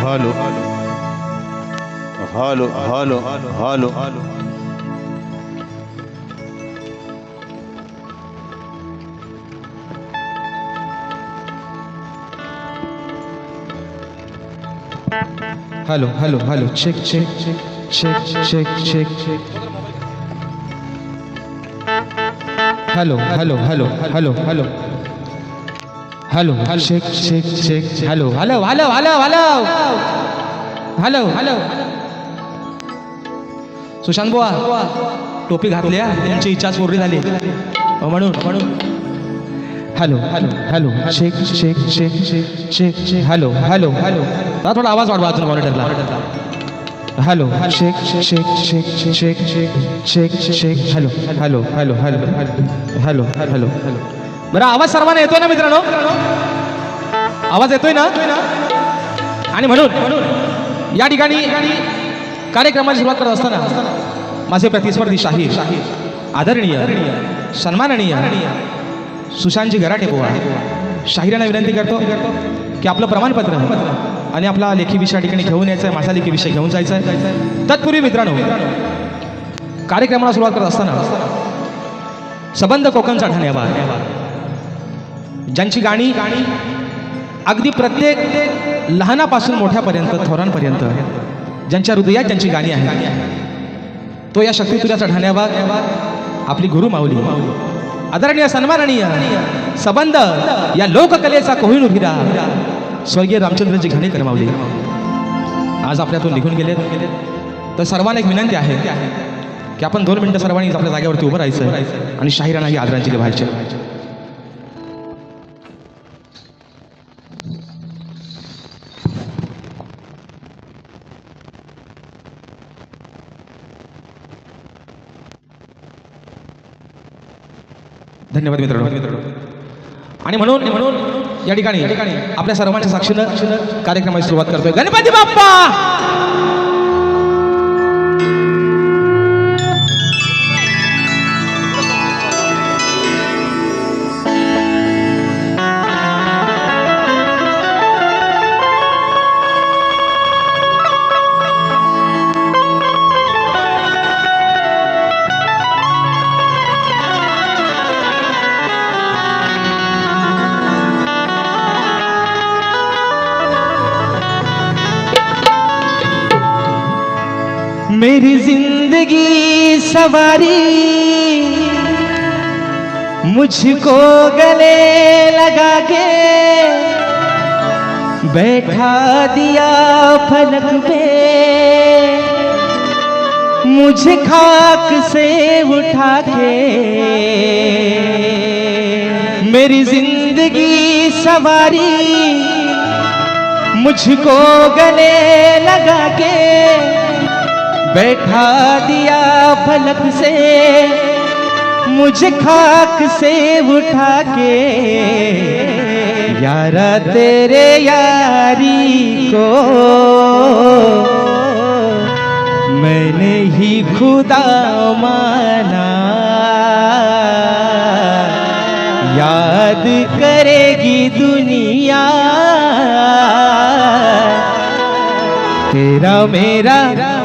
Hello hello hello hello hello hello hello check check check check check check check hello hello hello hello hello hello check check check hello hello hello hello hello hello hello Sushant बुवा टोपी घातली तुमची इच्छाच पूर्ण झाली म्हणून म्हणून hello hello hello check check check check check check hello hello hello थोडा आवाज वाढवा अजून मॉनिटरला hello check check check check check check check hello hello hello hello hello hello hello बरं आवाज सर्वांना येतोय ना मित्रांनो आवाज येतोय ना आणि म्हणून या ठिकाणी कार्यक्रमाची सुरुवात करत असताना माझे प्रतिस्पर्धी शाहीर आदरणीय सन्माननीय सुशांतजी गराटे बुवा शाहिरांना विनंती करतो की आपलं प्रमाणपत्र आणि आपला लेखी विषय ठिकाणी घेऊन यायचं आहे माझा लेखी विषय घेऊन जायचा आहे तत्पूर्वी मित्रांनो कार्यक्रमाला सुरुवात करत असताना सबंध कोकणचा ठाण्यावर ज्यांची गाणी अगदी प्रत्येक लहानापासून मोठ्यापर्यंत थोरांपर्यंत ज्यांच्या हृदयात ज्यांची गाणी आहेत तो या शक्तितुल्याचा ठाण्यावर आपली गुरु माऊली आदरणीय सन्माननीय सबंध या लोककलेचा कोहिनूर हिरा स्वर्गीय रामचंद्रजी घाणेकर माऊली आज आपल्यातून निघून गेले तर सर्वांना एक विनंती आहे की आपण 2 मिनिटं सर्वांनी आपल्या जागेवरती उभं राहायचं आणि शाहिरांना ही आदरांजली व्हायची धन्यवाद मित्रांनो आणि म्हणून या ठिकाणी आपल्या सर्वांच्या साक्षीनं कार्यक्रमाची सुरुवात करतोय गणपती बाप्पा मेरी जिंदगी सवारी मुझको गले लगा के बैठा दिया फलक पे मुझे खाक से उठा के मेरी जिंदगी सवारी मुझको गले लगा के बैठा दिया फलक से मुझे खाक से उठा के यारा तेरे यारी को मैंने ही खुदा माना याद करेगी दुनिया तेरा मेरा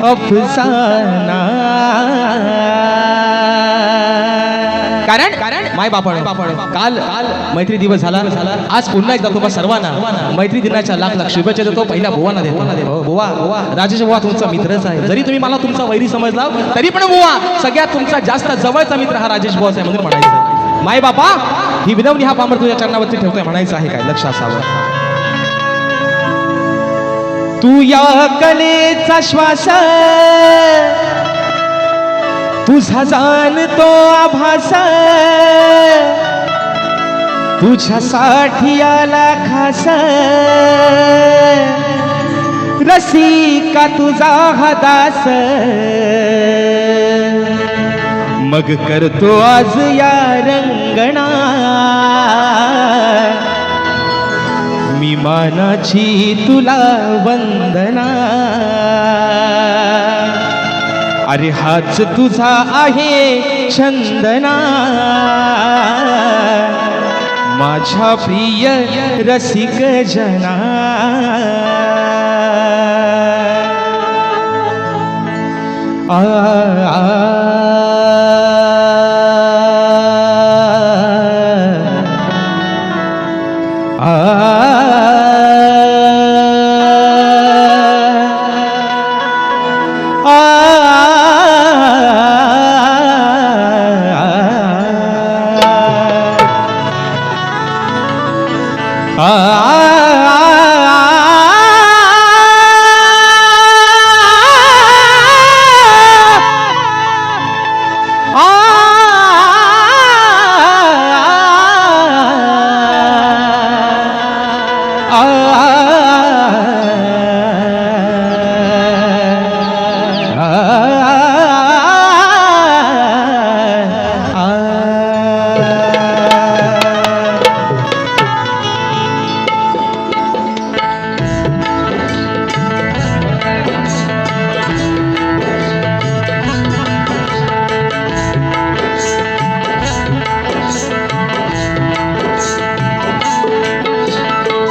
अफसाना कारण माय बापाने काल मैत्री दिवस झाला आज पुन्हा एकदा तुम्हा सर्वांना मैत्री दिनाच्या लाख शुभेच्छा देतो पहिल्या बुवांना देतो बुवा राजेश बुवा तुमचा मित्रच आहे जरी तुम्ही मला तुमचा वैरी समजला तरी पण बुवा सगळ्यात तुमचा जास्त जवळचा मित्र हा राजेश बुवाच आहे म्हणून म्हणायचं माय बापा ही विनवणी हा पामर तुझ्या चरणावरती ठेवतोय म्हणायचं आहे काय लक्ष असावं तू या कलेचा श्वास तुझा जाणतो आभास तुझ्यासाठी आला खास रसिका तुझा हा दास मग करतो आज या रंगणा मी मानाची तुला वंदना अरे हाच तुझा आहे छंदना माझ्या प्रिय रसिक जना आ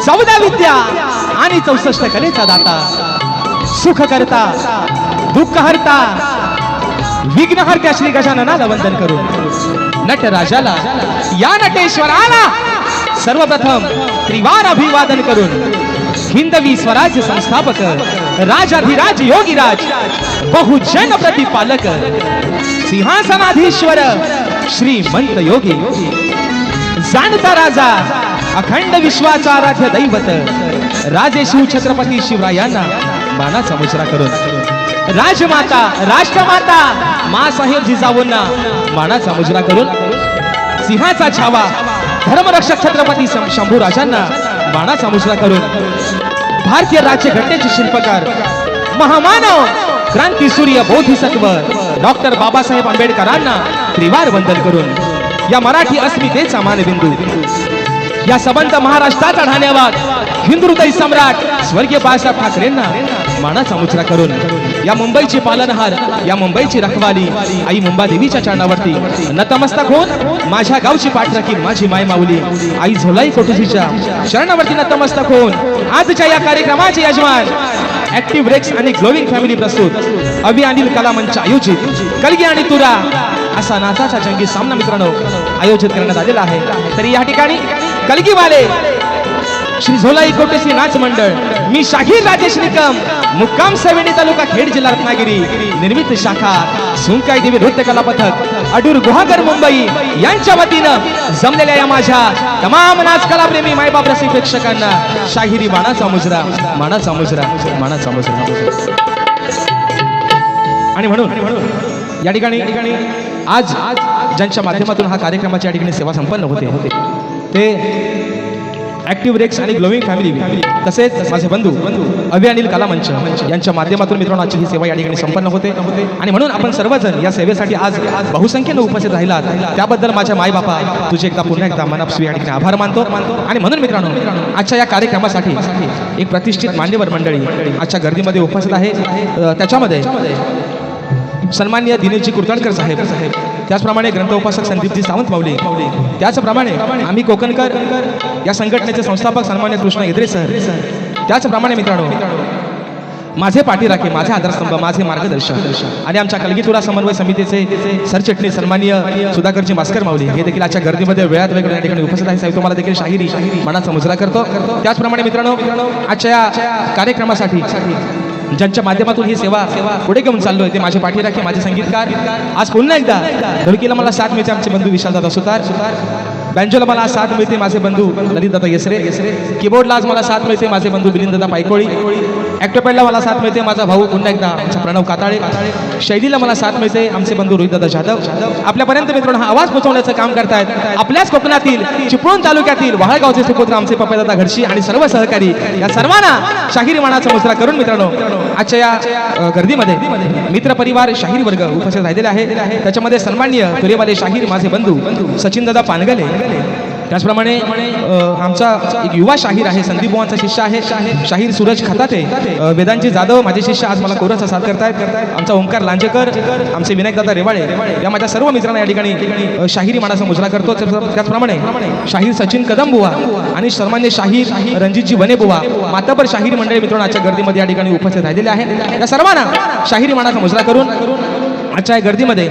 चौदा विद्या आणि 64 कलेचा दाता, सुख करता दुःख हरता विघ्न हरत्या श्री गजाननाला वंदन करून नटराजाला या नटेश्वराला सर्वप्रथम त्रिवार अभिवादन करून हिंदवी स्वराज्य संस्थापक राजाधिराज योगीराज बहुजन प्रतिपालक सिंहासनाधीश्वर श्रीमंत योगी जाणता राजा अखंड विश्वाचा आराध्य दैवत राजे शिव छत्रपती शिवरायांना मानाचा मुजरा करून राजमाता राष्ट्रमाता मासाहेब जिजाऊंना मानाचा मुजरा करून सिंहाचा छावा धर्मरक्षक छत्रपती शंभूराजांना मानाचा मुजरा करून भारतीय राज्यघटनेचे शिल्पकार महामानव क्रांती सूर्य बोधिसत्व डॉक्टर बाबासाहेब आंबेडकरांना त्रिवार वंदन करून या मराठी अस्मितेचा मानबिंदू या सबंध महाराष्ट्राचा ढाण्यावाद हिंदू हृदय सम्राट स्वर्गीय बाळासाहेब ठाकरेंना मानाचा मुजरा करून या मुंबईची पालनहार या मुंबईची रखवाली आई मुंबादेवीच्या चरणावरती नतमस्तक होऊन माझ्या गावची पाठराखी माझी माय माऊली आई झोलाई कोटुजीच्या चरणावरती नतमस्तक होऊन आजच्या या कार्यक्रमाचे यजमान ऍक्टिव्ह रेक्स आणि ग्लोविंग फॅमिली प्रस्तुत अभि अनिल कला मंच आयोजित कलगी आणि तुरा असा नाचाचा जंगी सामना मित्रांनो आयोजित करण्यात आलेला आहे. तरी या ठिकाणी कलगीवाले श्री झोलाई कोटेश्री नाच मंडळ मी शाहीर राजेश निकम मुक्काम सवेणी तालुका खेड जिल्हा रत्नागिरी निर्मित शाखा सुंकाई देवी नृत्य कला पथक अडूर गुहागर मुंबई यांच्या वतीनं जमलेल्या या माझ्या तमाम नाच कलाप्रेमी मायबाप रसिक प्रेक्षकांना शाहिरी मानाचा मुजरा मानाचा मुजरा मानाचा मुजरा. आणि म्हणून या ठिकाणी आज ज्यांच्या माध्यमातून हा कार्यक्रमाची या ठिकाणी सेवा संपन्न होते ते ऍक्टिव्ह रेक्स आणि ग्लोविंग फॅमिली तसेच माझे बंधू अभि अनिल कला मंच यांच्या माध्यमातून मित्रांनो आजची ही सेवा या ठिकाणी संपन्न होते. आणि म्हणून आपण सर्वजण या सेवेसाठी आज बहुसंख्येने उपस्थित राहिलात त्याबद्दल माझ्या मायबापा तुझे एकदा पुन्हा एकदा मनापासून या ठिकाणी आभार मानतो. आणि म्हणून मित्रांनो आजच्या या कार्यक्रमासाठी एक प्रतिष्ठित मान्यवर मंडळी आजच्या गर्दीमध्ये उपस्थित आहे. त्याच्यामध्ये सन्माननीय दिनेशजी कुर्ताडकर साहेब त्याचप्रमाणे ग्रंथ उपासक संदीपजी सावंत माऊली त्याचप्रमाणे आम्ही कोकणकर या संघटनेचे संस्थापक सन्मान्य कृष्ण येद्रे सर त्याचप्रमाणे मित्रांनो माझे पाठीराखे माझे आधारस्तंभ माझे मार्गदर्शक आणि आमच्या कलगीतुरा समन्वय समितीचे सरचिटणीस सन्माननीय सुधाकरजी भास्कर माऊली हे देखील आजच्या गर्दीमध्ये वेळात वेळ या ठिकाणी उपस्थित आहे. साहेब तुम्हाला देखील शाहिरी मनाचा मुजरा करतो. त्याचप्रमाणे मित्रांनो आजच्या या कार्यक्रमासाठी ज्यांच्या माध्यमातून ही सेवा पुढे घेऊन चाललोय ते माझे पाठीराखे माझे संगीतकार आज पुन्हा एकदा ढोलकीला मला साथ मिळते आमचे बंधू विशालदादा सुतार बँजोला मला आज साथ मिळते माझे बंधू ललितदादा येसरे कीबोर्डला आज मला साथ मिळते माझे बंधू बिलिंददादा पायकोळी ॲक्टोपॅडला मला साथ मिळते माझा भाऊ पुन्हा एकदा आमचा प्रणव काताळे शैलीला मला साथ मिळते आमचे बंधू रोहितदादा जाधव आपल्यापर्यंत मित्रांनो हा आवाज पोहोचवण्याचं काम करतायत आपल्याच कोकणातील चिपळूण तालुक्यातील वाहळगावचे सुपुत्र आमचे पप्पादादा घडशी आणि सर्व सहकारी या सर्वांना शाहिरी मानाचा मुजरा करून मित्रांनो आजच्या या गर्दीमध्ये मित्र परिवार शाहीर वर्ग उपस्थित राहिलेले आहे. त्याच्यामध्ये सन्माननीय तुरेवाले शाहीर माझे बंधू सचिनदादा पानगले त्याचप्रमाणे आमचा एक युवा शाहीर आहे, संदीप बुवांचा शिष्य आहे शाहीर सूरज खताते. वेदांची जाधव माझे शिष्य आज मला कोरसचा साथ करतायत. आमचा ओंकार लांजेकर, आमचे विनायक दादा रेवाळे या माझ्या सर्व मित्रांना या ठिकाणी शाहिरी मानाचा मुजरा करतो. त्याचप्रमाणे शाहीर सचिन कदम बुवा आणि सर्वमान्य शाहीर रणजितजी वने बुवा, मातबर शाहीर मंडळी मित्रांनो आजच्या गर्दीमध्ये या ठिकाणी उपस्थित राहिलेले आहे. या सर्वांना शाहिरी मानाचा मुजरा करून आजच्या या गर्दीमध्ये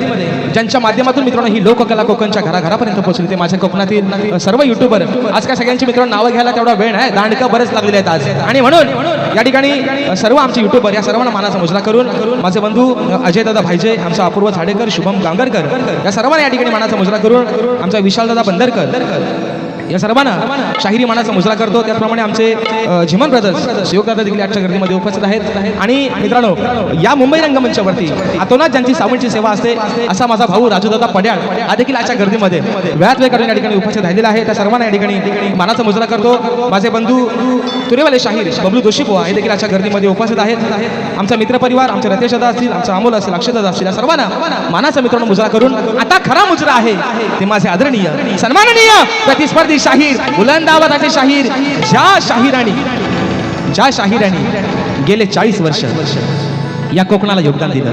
ज्यांच्या माध्यमातून मित्रांनो ही लोककला कोकणच्या घराघरापर्यंत पोहोचली ते माझ्या कोकणातील सर्व युट्यूबर. आज काय सगळ्यांची मित्रांनो नावं घ्यायला तेवढा वेळ आहे, दांडकं बरेच लागलेले आहेत आज, आणि म्हणून या ठिकाणी सर्व आमचे युट्यूबर या सर्वांना मानाचा मुजरा करून माझे बंधू अजय दादा भाईजे, आमचा अपूर्व झाडेकर, शुभम गांगरकर या सर्वांना या ठिकाणी मानाचा मुजरा करून आमचा विशाल दादा बंदरकर या सर्वांना शाहिरी मानाचा मुजरा करतो. त्याचप्रमाणे आमचे झिमन ब्रदर्स योगदादा देखील आजच्या गर्दीमध्ये उपस्थित आहेत. आणि मित्रांनो या मुंबई रंगमंचावरती अतोनात ज्यांची सावंतची सेवा असते असा माझा भाऊ राजूदादा पड्याळ हा देखील आजच्या गर्दीमध्ये वेळात वेळ काढून या ठिकाणी उपस्थित राहिलेला आहे. त्या सर्वांना या ठिकाणी मानाचा मुजरा करतो. माझे बंधू तुरेवाले शाहीर बबलू जोशी बुवा हे देखील आजच्या गर्दीमध्ये उपस्थित आहेत. आमचा मित्रपरिवार, आमचे रतेश दादा असतील, आमचा अमोल असेल, अक्षय दादा असतील, या सर्वांना मानाचा मित्रांनो मुजरा करून आता खरा मुजरा आहे ते माझे आदरणीय सन्माननीय प्रतिस्पर्धी शाहीर, बुलंद आवाजाचे शाहीर, ज्या शाहिरांनी गेले 40 वर्ष या कोकणाला योगदान दिलं,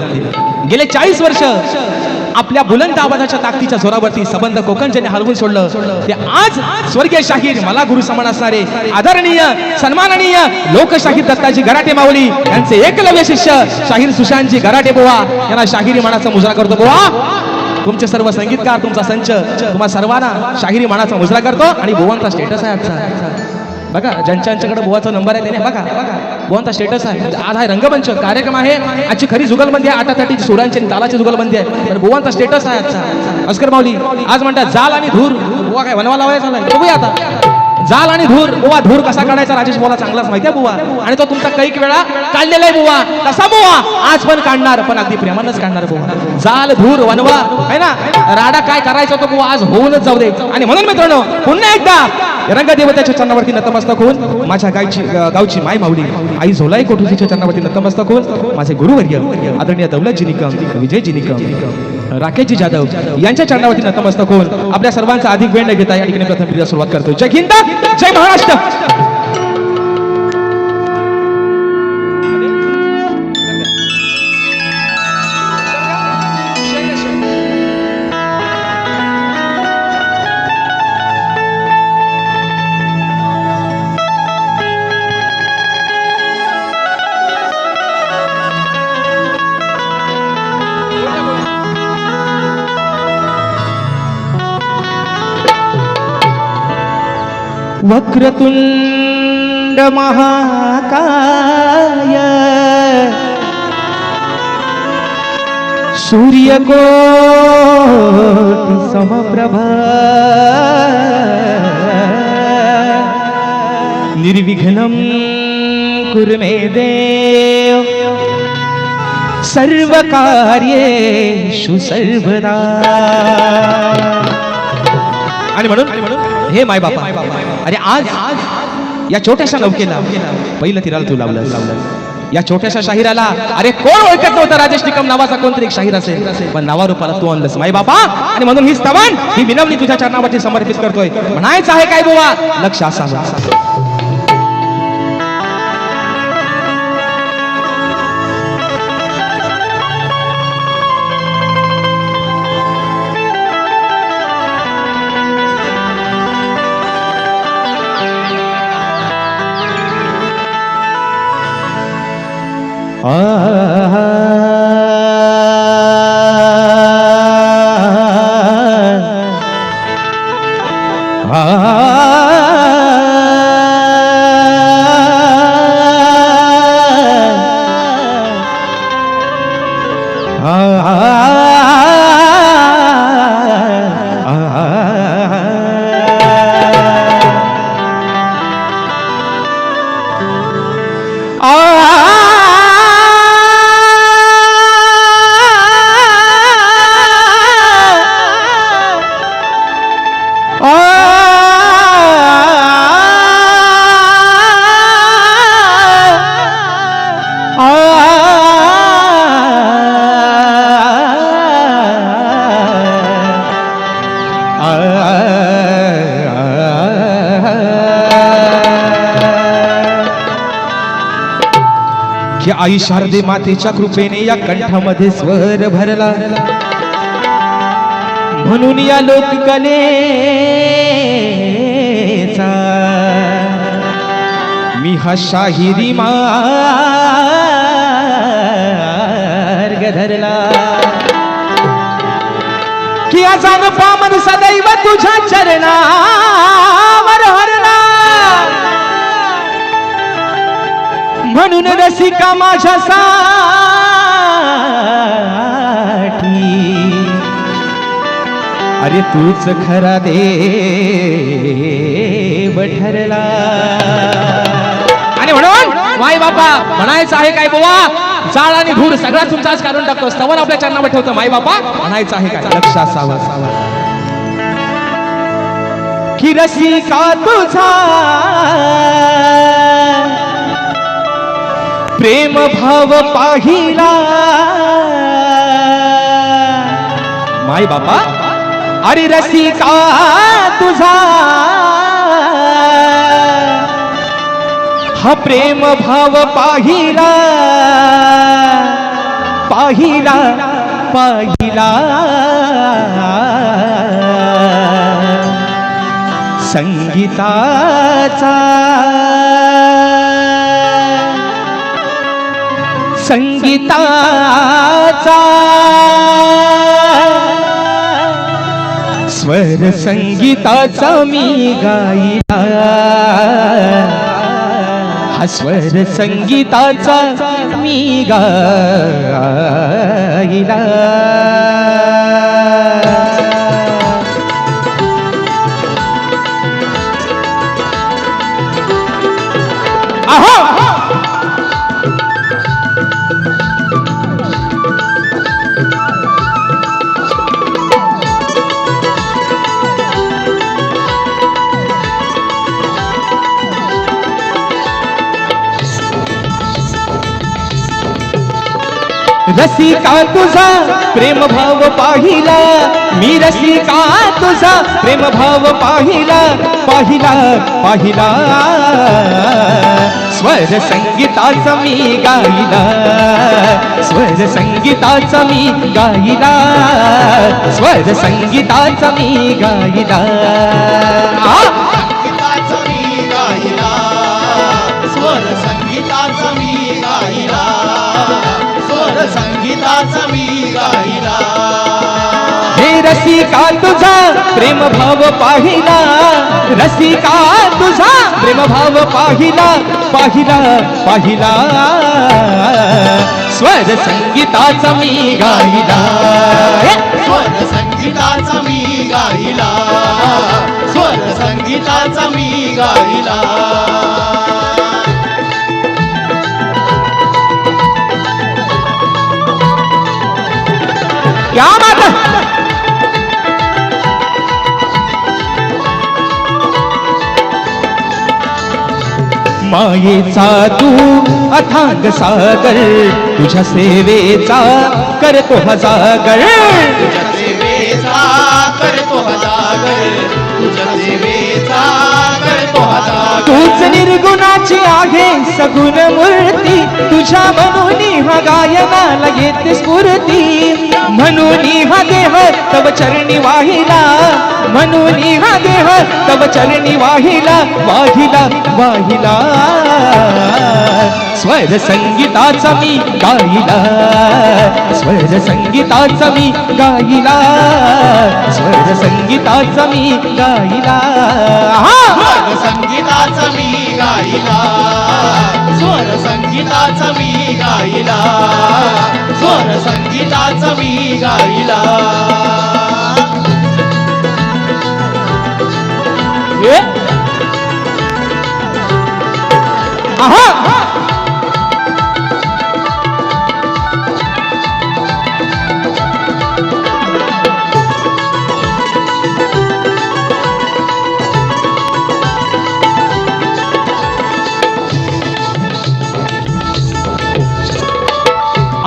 गेले 40 वर्ष आपल्या बुलंद आवाजाच्या ताकदीच्या जोरावरती संबंध कोकण ज्यांनी हलवून सोडलं ते आज स्वर्गीय शाहीर, मला गुरु समान असणारे आदरणीय सन्माननीय लोकशाहीर दत्ताजी गराटे माऊली यांचे एकलव्य शिष्य शाहीर सुशांतजी गराटे बुवा यांना शाहिरी मानाचा मुजरा करतो. बुवा तुमचे सर्व संगीतकार, तुमचा संच तुम्हा सर्वांना शाहिरी मानाचा मुजरा करतो. आणि बुवांचा स्टेटस आहे आजचा, बघा ज्यांच्याकडे बुवाचा नंबर आहे त्याने बघा बुवांचा स्टेटस आहे. आज हा रंगमंच कार्यक्रम आहे, आजची खरी जुगलबंदी आहे, आटाताटी सुरांची आणि तालाची जुगलबंदी आहे, पण बुवांचा स्टेटस आहे आजचा. अस्कर माऊली आज म्हणतात जाल आणि धूर, बुवा काय वनवा लावायचा झालाय, बघूया आता जाल आणि धूर. बुवा धूर कसा काढायचा राजेश बुवाला चांगलाच माहिती आहे बुवा, आणि तो तुमचा कैक वेळा काढलेला आहे बुवा. कसा बुवा आज पण काढणार, पण अगदी प्रेमानच काढणार बुवा. जाल धूर वनवा आहे ना, राडा काय करायचा तो बुवा आज होऊनच जाऊ दे. आणि म्हणून मित्रांनो पुन्हा एकदा रंगदेवतेच्या चरणावरती नतमस्तक होऊन माझ्या गावची माय माऊली आई झोलाई कोठुसीच्या चरणावरती नतमस्तक होऊन माझे गुरुवर्य आदरणीय दौलतजी निकम, विजयजी निकम, राकेशजी जाधव यांच्या चरणावरती नतमस्तक होऊन आपल्या सर्वांचा अधिक वेळ न घेता या ठिकाणी प्रथम सुरुवात करतो. जय हिंद, जय महाराष्ट्र. वक्रतुंड महाकाय सूर्यकोटि समप्रभ निर्विघ्नं कुरु मे देव सर्वकार्येषु सर्वदा. आणि म्हणून हे माय बापा, अरे आज या छोट्याशा नौकेला पहिलं तिराला तू लावलंस. या छोट्याशा शाहिराला अरे कोण ओळखत नव्हतं राजेश निकम नावाचा कोणतरी एक शाहीर असेल, पण नावारूपाला तू आणलंस माय बापा. आणि म्हणून ही स्तवन ही विनवणी तुझ्या चरणावरती समर्पित करतोय. म्हणायचं आहे काय बुवा, लक्ष असावं. या आई शारदे मातेच्या कृपेने या कंठामध्ये स्वर भरला, म्हणून या लोककलेचा मी हा शाहिरी मार्ग धरला. की अजान पामन सदैव तुझ्या चरणावर हरला, म्हणून रसिका माझ्यासाठी अरे तूच खरा देव ठरला. आणि म्हणून माय बापा म्हणायचं आहे काय बुवा, जाळ आणि धूर सगळा तुमचाच काढून टाकतो, स्तवन आपल्या चरणावर ठेवतो. माय बापा म्हणायचं आहे काय, लक्ष असावं. की रसिका तुझा प्रेम भाव पाहिला, माय बापा अरे रसिका तुझा हा प्रेम भाव पाहिला, पाहिला पाहिला संगीताचा, संगीताचा स्वर संगीताचा मी गायला, हा स्वर संगीताचा मी गायला. रसिका तुझा प्रेम भाव पाहिला, मी रसिका तुझा प्रेम भाव पाहिला, पाहिला पाहिला स्वर संगीताचा मी गायला, स्वर संगीताचा मी गायला, स्वर संगीताचा मी गायला. संगीताचा मी गायला, स्वर संगीताचा मी गायला, स्वर संगीताचा मी गायला. हे रसिका तुझा प्रेम भाव पाहिला, रसिका तुझा प्रेम भाव पाहिला, पाहिला पाहिला स्वर संगीताचा मी गायला, स्वर संगीताचा मी गायला, स्वर संगीताचा मी गायला. क्या बात है. मायेचा तू अथांग सागर, तुझ्या सेवेचा करतो हजागर, तुझ्या सेवेचा करतो हजागर, तुझ्या सेवेचा करतो हजागर. तूच निर्गुणाची आहे सगुण मूर्ती, तुझ्या म्हणून हा गायनाला येते स्फूर्ती, म्हणून हा देह तव चरणी वाहिला, म्हणून हा देह तव चरणी वाहिला, वाहिला वाहिला स्वर संगीताचा मी गायला, स्वर संगीताचा मी गायला, स्वर संगीताचा मी गायला. स्वर संगीताचा मी गायला, स्वर संगीताचा मी गायला, स्वर संगीताचा मी गायला.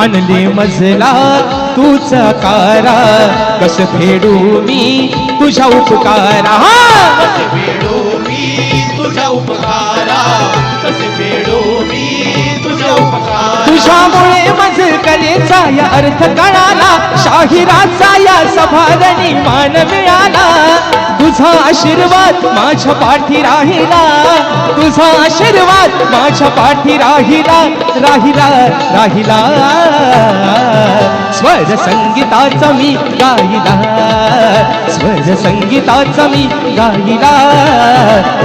आणले मजला तूच कारा, कस फेडू मी तुझ्या उपकारा, कसे फेडू मी तुझ्या उपकारा, कसे फेडू मी तुझ्या उपकार तुझ्यामुळे मजकलेचा या अर्थ कळाला शाहिराचा या सभारणी मान मिळाला तुझा आशीर्वाद माझ्या पाठी राहिला तुझा आशीर्वाद माझ्या पाठी राहिला राहिला राहिला स्वर संगीताचा मी गायला स्वर संगीताचा मी गायला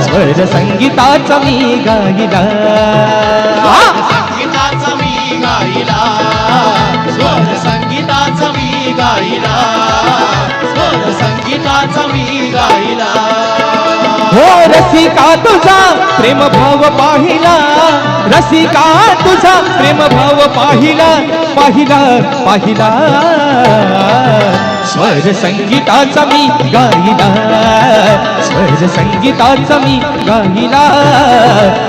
स्वर संगीताचा मी गायला संगीताचा मी गायला स्वर संगीताचा मी गायला स्वर संगीताचा मी गायला हो रसिका तुझा प्रेम भाव पाहिला रसिका तुझा प्रेम भाव पाहिला पाहिला पाहिला स्वर संगीताचा मी गायला स्वर संगीताचा मी गायला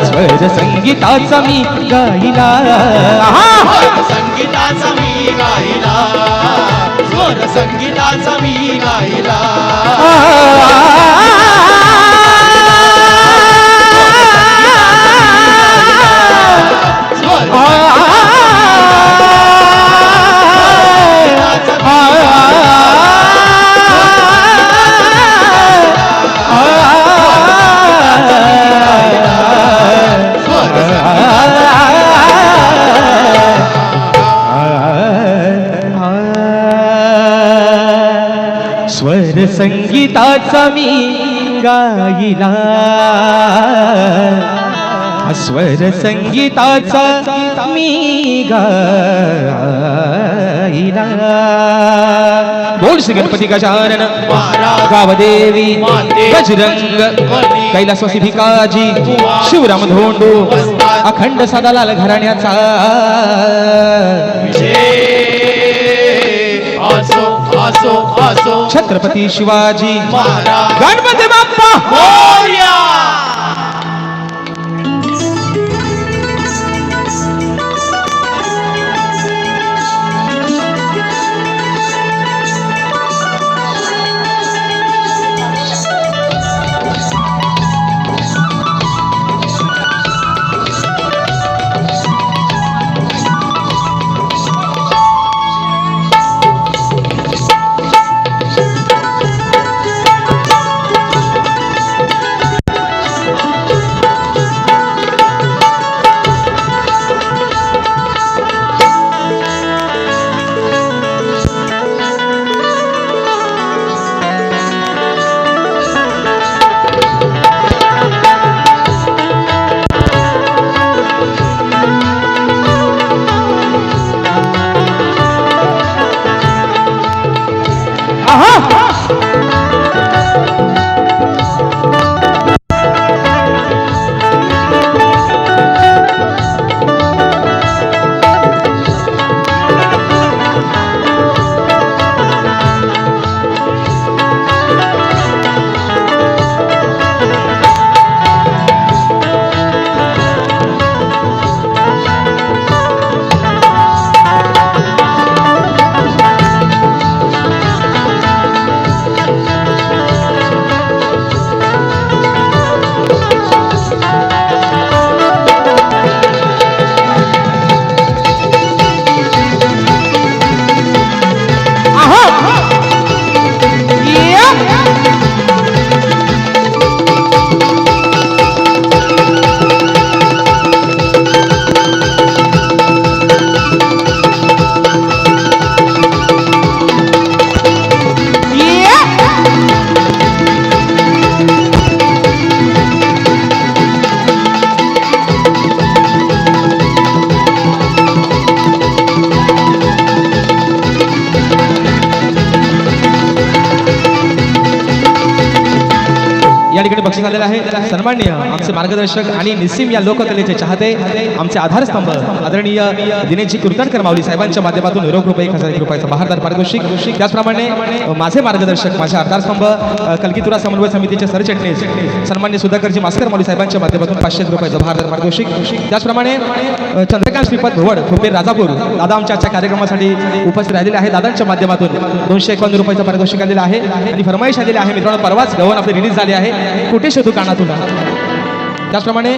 स्वर संगीताचा मी गायला स्वर संगीताचा मी गायला स्वर संगीताचा मी गायला स्वर संगीताचा मी गायला स्वर संगीताचा मी गायला बोल श्री गणपती गजानन गावदेवी बजरंग कैलासवासी भिकाजी शिवराम धोंडू अखंड सदालाल घराण्याचा असो असो असो छत्रपती शिवाजी महाराज गणपती बाप्पा मोरया या ठिकाणी बक्षीस आलेलं आहे सन्माननीय आमचे मार्गदर्शक आणि निस्सीम या लोककलेचे चाहते आमचे आधारस्तंभ आदरणीय दिनेशजी कुर्तणकर माऊली साहेबांच्या माध्यमातून निरोप रुपये 1000 रुपयाचा बहारदार पारितोषिक त्याचप्रमाणे माझे मार्गदर्शक माझे आधारस्तंभ कलकीतुरा समन्वय समितीचे सरचिटणीस सन्माननीय सुधाकरजी मास्कर माऊली साहेबांच्या माध्यमातून 500 रुपयाचा बहारदार पारितोषिक त्याचप्रमाणे चंद्रकांत श्रीपद भोवड खोपेर राजापूर दादा आमच्या आजच्या कार्यक्रमासाठी उपस्थित राहिलेले आहे दादांच्या माध्यमातून 251 रुपयाचं पारितोषिक आलेलं आहे आणि फरमाईश आलेली आहे मित्रांनो परवाच गवन आपले रिलीज झाले आहे कुठे शोधू काना तुला त्याचप्रमाणे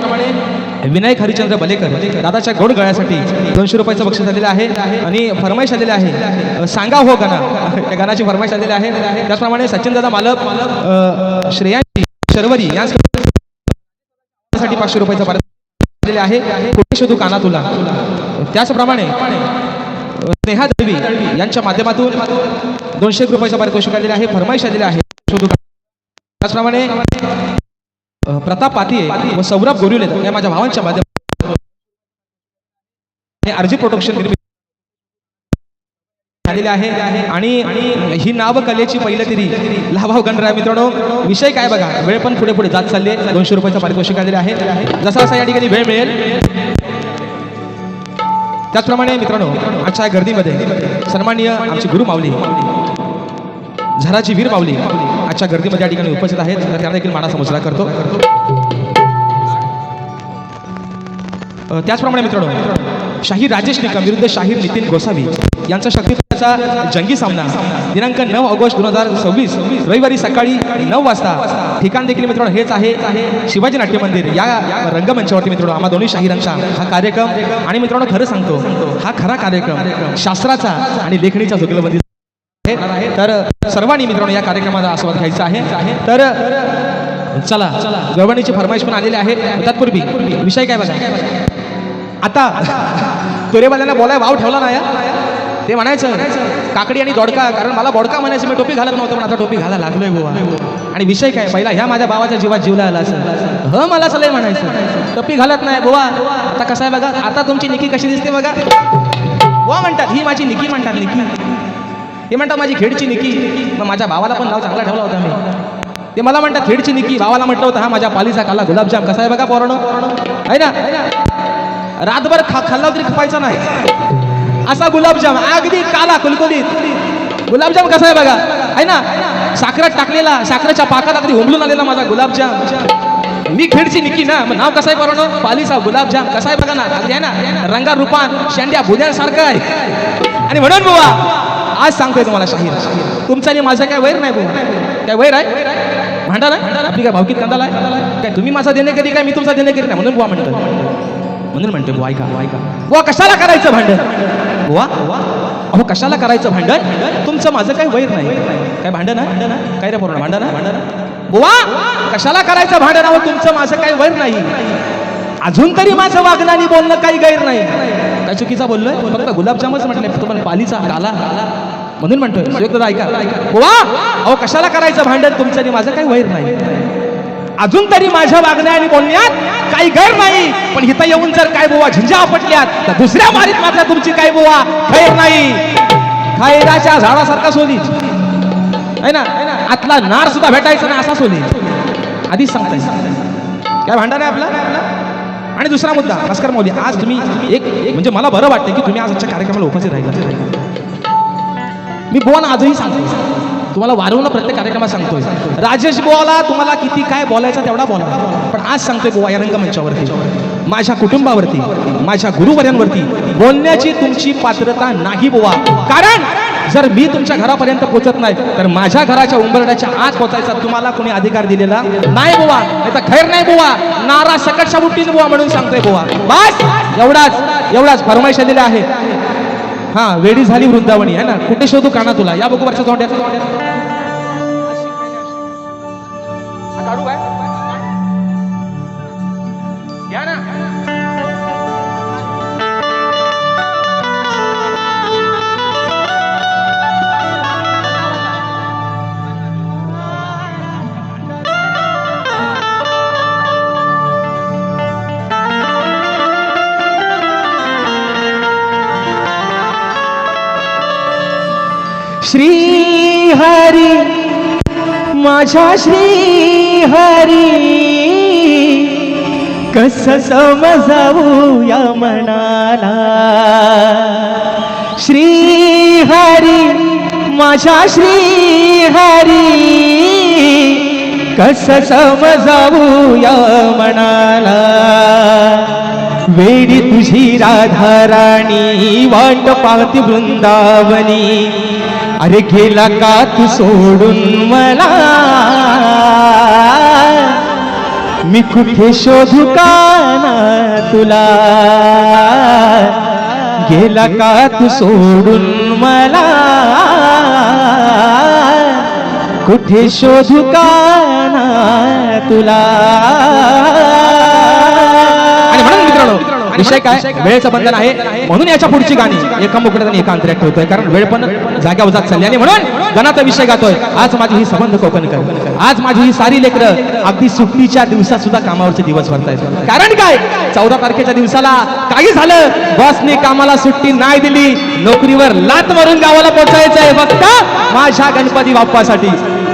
विनायक हरिचंद्र बलेकर दादाच्या गोड गळ्यासाठी 200 रुपयाचं बक्षीस आलेलं आहे आणि फरमाईश आलेली आहे सांगा हो गाणं त्या गाण्याची फरमाईश आलेली आहे. त्याचप्रमाणे सचिन दादा मालक श्रेयांशी शर्वरी यांसाठी 500 रुपयाचं पारितोषिक आलेले आहे. कुठे शोधू काना तुला. त्याचप्रमाणे स्नेहा देवी यांच्या माध्यमातून 201 रुपयाचं पारितोषिक आलेले आहे. फरमाईश आलेली आहे शोधू. त्याचप्रमाणे प्रताप पातिये व सौरभ गोरिले या माझ्या भावांच्या माध्यमातून अर्जी प्रोडक्शन झालेले आहे आणि ही नाव कलेची पहिलतरी लाभाव गणराय. मित्रांनो विषय काय बघा, वेळ पण पुढे पुढे जात चालली आहे. 200 रुपयाचं पारितोषिक आलेले आहे. जसा जसा या ठिकाणी वेळ मिळेल त्याचप्रमाणे मित्रांनो आजच्या गर्दीमध्ये सन्माननीय आमची गुरु माऊली झराची वीर माऊली आजच्या गर्दीमध्ये या ठिकाणी उपस्थित आहेत. तर त्यांना देखील मानाचा मुजरा करतो. त्याचप्रमाणे मित्रांनो शाहीर राजेश निकम विरुद्ध शाहीर नितीन गोसावी यांचा शक्तीपीठाचा जंगी सामना दिनांक 9 ऑगस्ट 2026 रविवारी सकाळी 9 वाजता. ठिकाण देखील मित्रांनो हेच आहे शिवाजी नाट्य मंदिर या रंगमंचावरती. मित्रांनो आम्हा दोन्ही शाहिरांचा हा कार्यक्रम आणि मित्रांनो खरं सांगतो हा खरा कार्यक्रम शास्त्राचा आणि लेखणीचा जुगलबंदी आहे. तर सर्वांनी मित्रांनो या कार्यक्रमाचा आस्वाद घ्यायचा आहे. तर चला गवणीची फरमाईश पण आलेली आहे. तत्पूर्वी विषय काय बघा, आता तोरेवाल्यांना बोलाय वाव ठेवला नाही ते म्हणायचं काकडी आणि दोडका, कारण मला बोडका म्हणायचं मी टोपी घालत नव्हतं पण आता टोपी घालायला लागलोय बुवा. आणि विषय काय पहिला ह्या माझ्या भावाच्या जीवात जीवला आला असं मला सलय म्हणायचं टोपी घालत नाही बुवा. आता कसं आहे बघा, आता तुमची निकी कशी दिसते बघा. बुवा म्हणतात ही माझी निकी म्हणतात. निकी ते म्हणतात माझी खेडची निकी. मग माझ्या भावाला पण नाव चांगला ठेवला होता मी. ते मला म्हणतात खेडची निकी. भावाला म्हटलं होतं हा माझ्या पालीचा काला गुलाबजाम. कसा आहे बघा पोरानो आहे ना. रातभर खाल्ला तरी खपायचा नाही असा गुलाबजाम अगदी काला कुलकुलीत गुलाबजाम. कसा आहे बघा आहे ना. साखरात टाकलेला साखरेच्या पाकात अगदी होंबलून आलेला माझा गुलाबजाम. मी खेडची निकी ना, मग नाव कसं आहे पोरानो पालीचा गुलाबजाम. कसा आहे बघा ना अगदी आहे ना रंगा रूपान शेंड्या भुद्यांसारखं आहे. आणि म्हणून बुवा आज सांगतोय तुम्हाला शाहीर तुमचा आणि माझा काय वैर नाही बुवा. काय वैर आहे भांडा नाही आपली काय भावकीत कंदाला आहे काय. तुम्ही माझा देणे कधी काय मी तुमचा देणे कधी नाही म्हणून बुवा म्हणतो. म्हणून म्हणते बुवा ऐका बुवा कशाला करायचं भांडण. बुवा अहो कशाला करायचं भांडण. तुमचं माझं काही वैर नाही. काय भांडण आहे काय रे पूर्ण भांडण बुवा कशाला करायचं भांडण. अहो तुमचं माझं काही वैर नाही. अजून तरी माझं वागणं आणि बोलणं काही गैर नाही. काय चुकीचा बोललोय फक्त गुलाबजामच म्हटलंय तुम्हाला पालीचा काला म्हणून म्हणतोय. ऐका बुवा अहो कशाला करायचं भांडण. तुमचं आणि माझं काही वैर नाही. अजून तरी माझ्या वागण्या आणि बोलण्यात काही गैर नाही. पण इथं येऊन जर काय बुवा झिंजा आपटल्यात तर दुसऱ्या मारीत मात्र तुमची काय बुवा खैर नाही. खैराच्या झाडासारखा सोली आहे ना. आतला नार सुद्धा भेटायचा ना असा सोली. आधीच सांगताय काय भांडण आहे आपला. आणि दुसरा मुद्दा भास्कर मौली आज तुम्ही एक म्हणजे मला बरं वाटतं की तुम्ही आज आजच्या कार्यक्रमाला उपस्थित राहिला. मी बुवाना आजही सांगतो तुम्हाला वारंवार प्रत्येक कार्यक्रमात सांगतोय राजेश बुवाला तुम्हाला किती काय बोलायचं तेवढा बोला. पण आज सांगतोय बुवा या रंगमंचावरती माझ्या कुटुंबावरती माझ्या गुरुवर्यांवरती बोलण्याची तुमची पात्रता नाही बुवा. कारण जर मी तुमच्या घरापर्यंत पोहोचत नाही तर माझ्या घराच्या उंबरड्याच्या आत पोहोचायचा तुम्हाला कोणी अधिकार दिलेला नाही बुवा. नाही तर खैर नाही बुवा. नारा सकटच्या बुट्टीन बुवा म्हणून सांगतोय बुवा. बस एवढाच फरमाईश आलेला आहे. हा वेडी झाली वृंदावनी आहे ना. कुठे शोधू काना तुला. या बघू वरच्या तोंड्यात या ना. श्री हरी माझ्या श्री हरी कसं समजावू या मनाला. श्री हरी माझ्या श्री हरी कसं समजावू या मनाला. वेडी तुझी राधा राणी वाट पाहती वृंदावनी. अरे गेला का तू सोडून मला. मी कुठे शोधू काना तुला गेला का तू सोडून मला कुठे शोधू काना तुला आणि म्हणून मित्रांनो विषय काय वेळेचं बंधन आहे म्हणून याच्या पुढची गाणी एका मुकड्यात आणि एका अंतऱ्यात ठेवतोय कारण वेळ पण जाग्यावर जात चालली आणि म्हणून गणाचा विषय गातोय आज माझी ही संबंध कोकणकर आज माझी ही सारी लेकरं अगदी सुट्टीच्या दिवसात सुद्धा कामावरचे दिवस भरतायत कारण काय 14 तारखेच्या दिवसाला काही झालं बॉसने कामाला सुट्टी नाही दिली नोकरीवर लात मारून गावाला पोहोचायचंय फक्त माझ्या गणपती बाप्पासाठी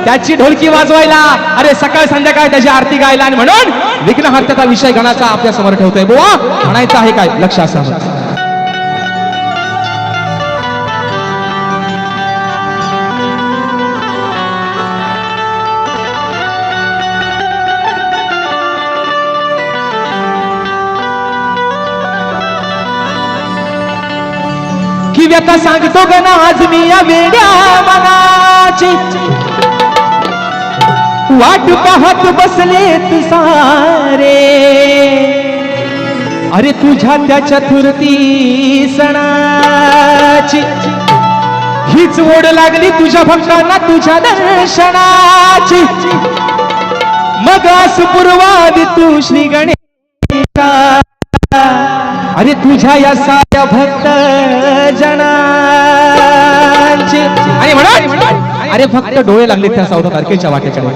त्याची ढोलकी वाजवायला अरे सकाळ संध्याकाळ त्याची आरती गायला आणि म्हणून विघ्नहर्त्याचा विषय गणाचा आपल्या समोर ठेवतोय बुवा म्हणायचं आहे काय लक्ष असावं की व्यथा सांगतो गणा आज मी या वेड्या मनाची वाट पाहत बसलेत सारे अरे तुझ्या त्या चतुर्थी सणाची हीच ओढ लागली तुझ्या भक्तांना तुझ्या दर्शनाची मग आस पूर्वादी तू श्री गणेशा अरे तुझ्या या साऱ्या भक्त जनांची आणि म्हणून अरे फक्त डोळे लागले त्या 14 तारखेच्या वाटेकडे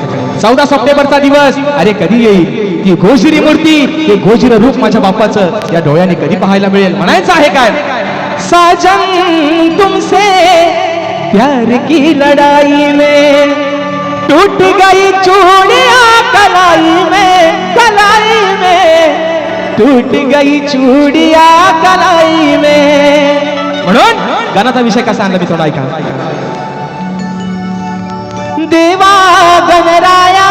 14 सप्टेंबरचा दिवस अरे कधी येईल ती घोषिरी मूर्ती ते घोषिर रूप माझ्या बाप्पाचं या डोळ्याने कधी पाहायला मिळेल म्हणायचं आहे काय साजन तुमसे प्यार की लड़ाई में टूट गई चूड़ियां कलाई में टूट गई चूड़ियां कलाई में म्हणून गाण्याचा विषय कसा आणला मी थोडा ऐका देवा गणराया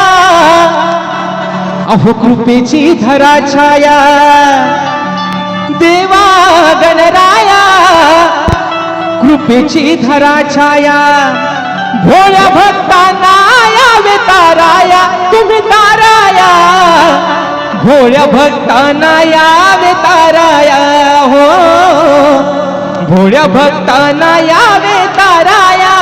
अहो कृपेची धरा छाया देवा गणराया कृपेची धरा छाया भोळ्या भक्तांना यावे ताराया तुम्ही ताराया भोळ्या भक्तांना यावे ताराया हो भोळ्या भक्तांना यावे ताराया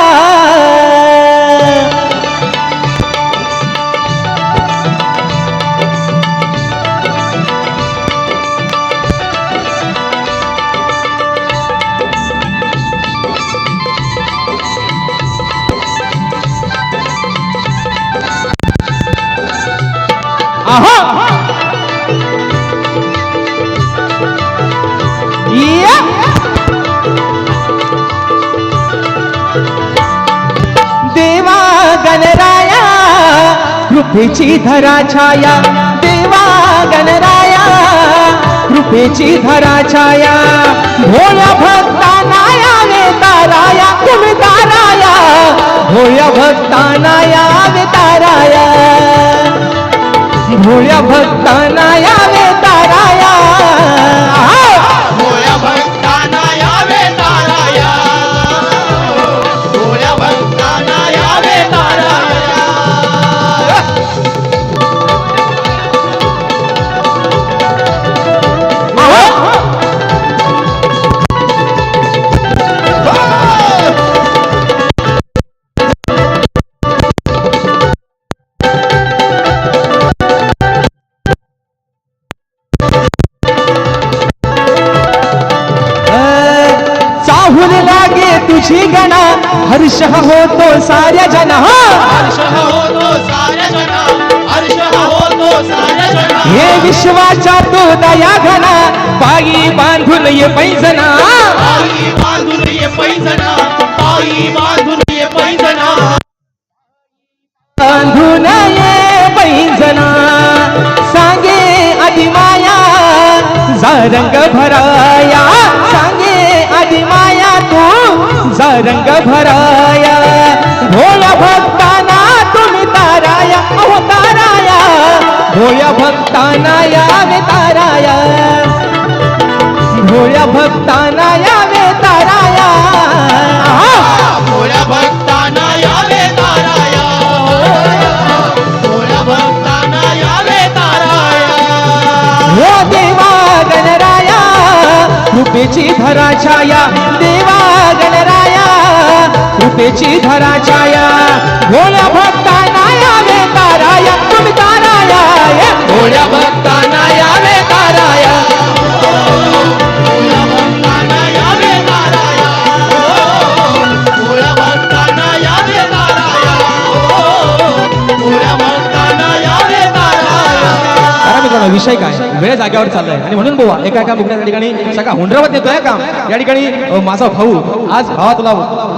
देवा गणराया कृपेची धरा छाया देवा गणराया कृपेची धरा छाया भोळ्या भक्तांना यावे ताराया तुम्ही ताराया भोळ्या भक्तांना यावे ताराया भोळ्या भक्तांना यावे ताराया भोळ्या भक्तांना यावे ताराया भोळ्या भक्तांना यावे ताराया तुझी गणा हर्ष होतो साऱ्या जना हर्ष होतो साऱ्या जना हर्ष होतो साऱ्या जना हे विश्वाच्या तो दया घना पायी बांधून ये पैजना पायी बांधून ये पैजना पायी बांधून ये पैजना बांधून ये पैजना सांगे आदि माया जा रंग भराया सांगे आदि माया तू जा रंग भराया भोळ्या भक्तांना तुम्ही ताराया अहो ताराया भोळ्या भक्तांना यावे ताराया भोळ्या भक्तांना यावे ताराया भोळ्या भक्तांना यावे ताराया भोळ्या भक्तांना यावे ताराया कृपेची धरा छाया देवा गणराया कृपेची धरा छाया भोळ्या भक्तांना यावे ताराया तुम्ही ताराया या भोळ्या भक्तांना यावे ताराया विषय काय वेळ जागेवर चाललाय आणि म्हणून बुवा एका मुख्या ठिकाणी सगळा हुंडरावत येतोय काम या ठिकाणी माझा भाऊ आज भावा तुला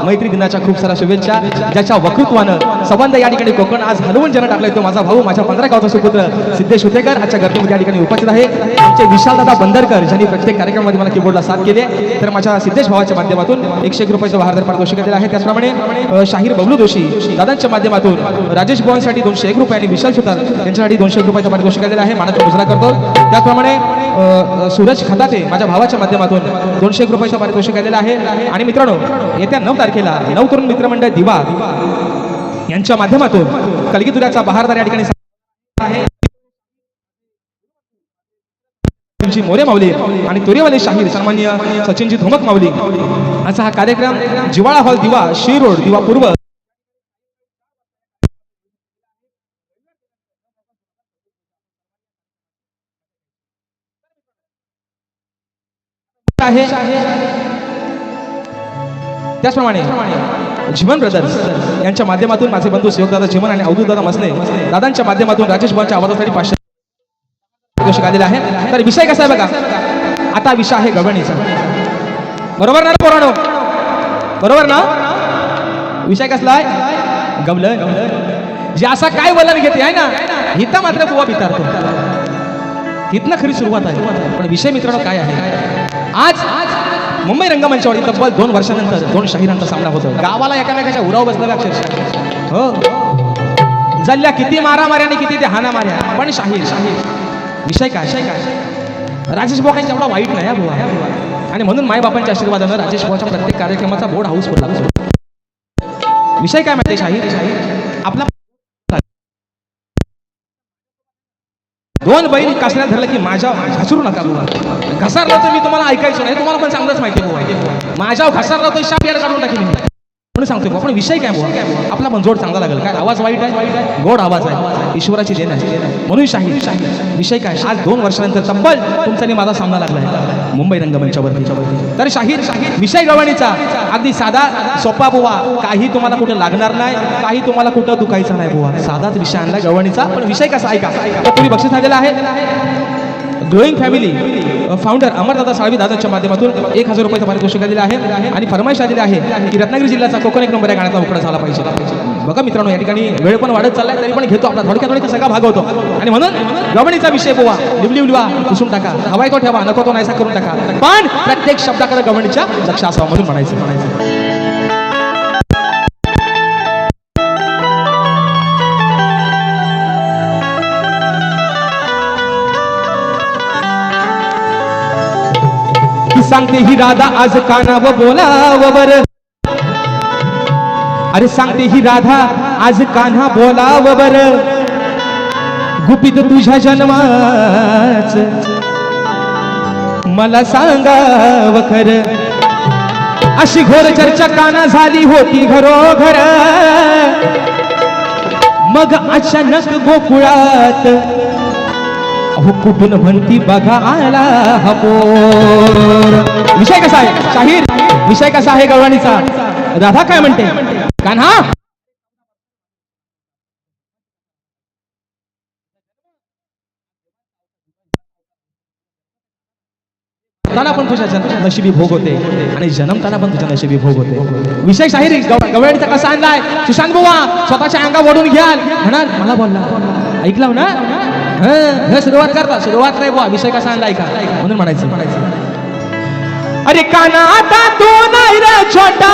मैत्री दिनाच्या खूप साऱ्या शुभेच्छा ज्याच्या वक्तृत्वानं संबंध या ठिकाणी कोकण आज हलवून जन टाकलाय तो माझा भाऊ माझ्या 15 गावचा सुपुत्र सिद्धेश हुतेकर आजच्या गर्दीमध्ये या ठिकाणी उपस्थित आहे आमचे विशालदादा बंदरकर ज्यांनी प्रत्येक कार्यक्रमामध्ये मला कीबोर्डला साथ केली तर माझ्या सिद्धेश भावाच्या माध्यमातून 101 रुपयाचं बहारदार पारितोषिक दिलं आहे त्याचप्रमाणे शाहीर बबलू जोशी दादांच्या माध्यमातून राजेश भवनसाठी 201 रुपये आणि विशाल सुतार यांच्यासाठी 200 रुपयाचं पारितोषिक दिलं आहे मानाचा मुजरा करतो त्याचप्रमाणे सूरज खताते माझ्या भावाच्या माध्यमातून 201 रुपयाचं पारितोषिक दिलेलं आहे आणि मित्रांनो येत्या 9 तारखेला नवतरुण मित्रमंडळ दिवा यांच्या माध्यमातून कलगीतुऱ्याचा बहारदार या ठिकाणी आहे मोरे माऊली आणि तोरेवाले शाहीर सन्माननीय सचिनजी धोमक माऊली असा हा कार्यक्रम जिवाळा हॉल दिवा शी रोड दिवा पूर्व आहे त्याचप्रमाणे जीवन ब्रदर्स यांच्या माध्यमातून माझे बंधू सहयोगदादा जीवन आणि अवधूतदादा मसने दादांच्या माध्यमातून राजेश भवनच्या आवाजासाठी 500 आलेला आहे तर विषय कसा आहे बघा आता विषय आहे गवळणीचा बरोबर ना पोरांनो बरोबर ना विषय कसला आहे गवलन जे असा काय वलन घेते आहे ना हिता मात्र बुवा पितारतो हितनं खरी सुरुवात आहे पण विषय मित्रांनो काय आहे आज मुंबई रंगमंचावर तब्बल 2 वर्षानंतर 2 शाहिरांचा सामना होतो गावाला एकामेकाच्या उराव बसला अक्षरशः हो जल्ल्या किती मारामाऱ्या आणि किती ते हाना माऱ्या पण शाहीर विषय काय राजेश भाऊंचा एवढा वाईट नाही बुवा आणि म्हणून मायबापांच्या आशीर्वादानं राजेश भाऊच्या प्रत्येक कार्यक्रमाचा बोर्ड हाऊसफुल लागतो विषय काय माहिती शाहीर आपला 2 बैल कासण्यात धरलं की माझ्या घसरू नका बुवा घसारला तर मी तुम्हाला ऐकायचं नाही तुम्हाला पण चांगलंच माहिती बुवा माझ्या घसारला तर शाप याला काढून टाकेल म्हणून सांगतो बुवा पण विषय काय बुवा आपला पण जोड चांगला लागेल काय आवाज वाईट आहे गोड आवाज आहे ईश्वराची देण आहे म्हणून शाहीर विषय काय आज 2 वर्षानंतर तब्बल तुमचा आणि माझा सामना लागलाय मुंबई रंगमंचावरती तर शाहीर विषय गवळणीचा अगदी साधा सोपा बुवा काही तुम्हाला कुठं लागणार नाही काही तुम्हाला कुठं दुखायचं नाही बुवा साधाच विषय आणला गवळणीचा पण विषय कसा ऐका पूर्वी बक्षीस आलेला आहे ग्लोईंग फॅमिली फाउंडर अमरदादा साळवी दादाच्या माध्यमातून 1000 रुपयाचं पारितोषिक दिलं आहे आणि फरमाईश आलेली आहे की रत्नागिरी जिल्ह्याचा कोकण 1 नंबर या गाण्याचा उकडा झाला पाहिजे बघा मित्रांनो या ठिकाणी वेळ पण वाढत चाललाय तरी पण घेतो आपला थोडक्यात सगळा भाग होतो आणि म्हणून गवळणीचा विषय बुवा लिवलिवलिवा पुसून टाका हवाय तो ठेवा नको तो नाहीसा करून टाका पण प्रत्येक शब्दाकडे गवळणीच्या लक्ष असावं म्हणून म्हणायचं सांगते ही राधा आज कानाव बोलावर अरे सांगते ही राधा आज कान्हा बोलावर गुपित तुझ्या जन्माच मला सांगाव खर अशी घोर चर्चा काना झाली होती घरोघर मग अचानक गोकुळात अहो कुठून म्हणती बघा आला हपोर विषय कसा आहे शाहीर विषय कसा आहे गवळणीचा राधा काय म्हणते कान्हा ताना पण तुझ्या नशिबी भोग होते आणि जन्मताना पण तुझ्या नशिबी भोग होते विषय शाहीर गवळणीचा कसा आणलाय सुशांत बुवा स्वतःच्या अंगा ओढून घ्याल म्हणाल मला बोलला ऐकलं ना हे सुरुवात नाही बुवा विषय कसा आणलाय का म्हणून म्हणायचं अरे काना आता तू नाही रे छोटा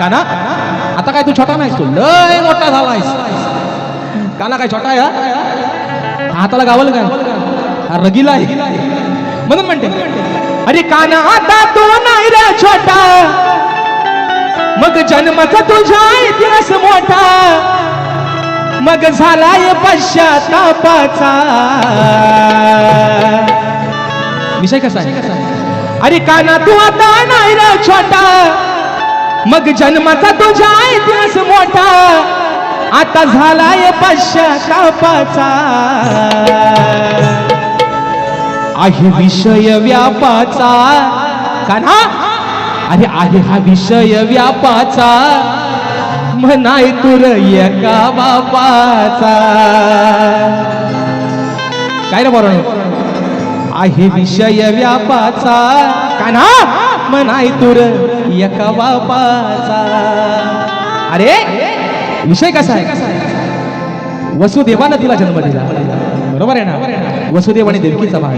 काना आता काय तू छोटा नाहीस तू लय मोठा झालायस काना काय छोटा आहे हाताला गावल काय रगीला आहे म्हणून म्हणते अरे काना आता तू नाही रे छोटा मग जन्मचा तुझा इतिहास मोठा मग झालाय पश्चातापाचा विषय कसा आहे? अरे काना तू आता नाही रे छोटा, मग जन्माचा तुझा इतिहास मोठा, आता झालाय पश्चातापाचा. आहे विषय व्यापाचा कान्हा, अरे आहे हा विषय व्यापाचा, म्हणाय तुर एका बापाचा. काय रे बरोबर आहे विषय व्यापाचा कान्हा, म्हणाय तुर एका बापाचा. अरे विषय कसा आहे? वसुदेवानं तुला जन्म दिला, बरोबर आहे ना? वसुदेव आणि देवकीचा बाळ.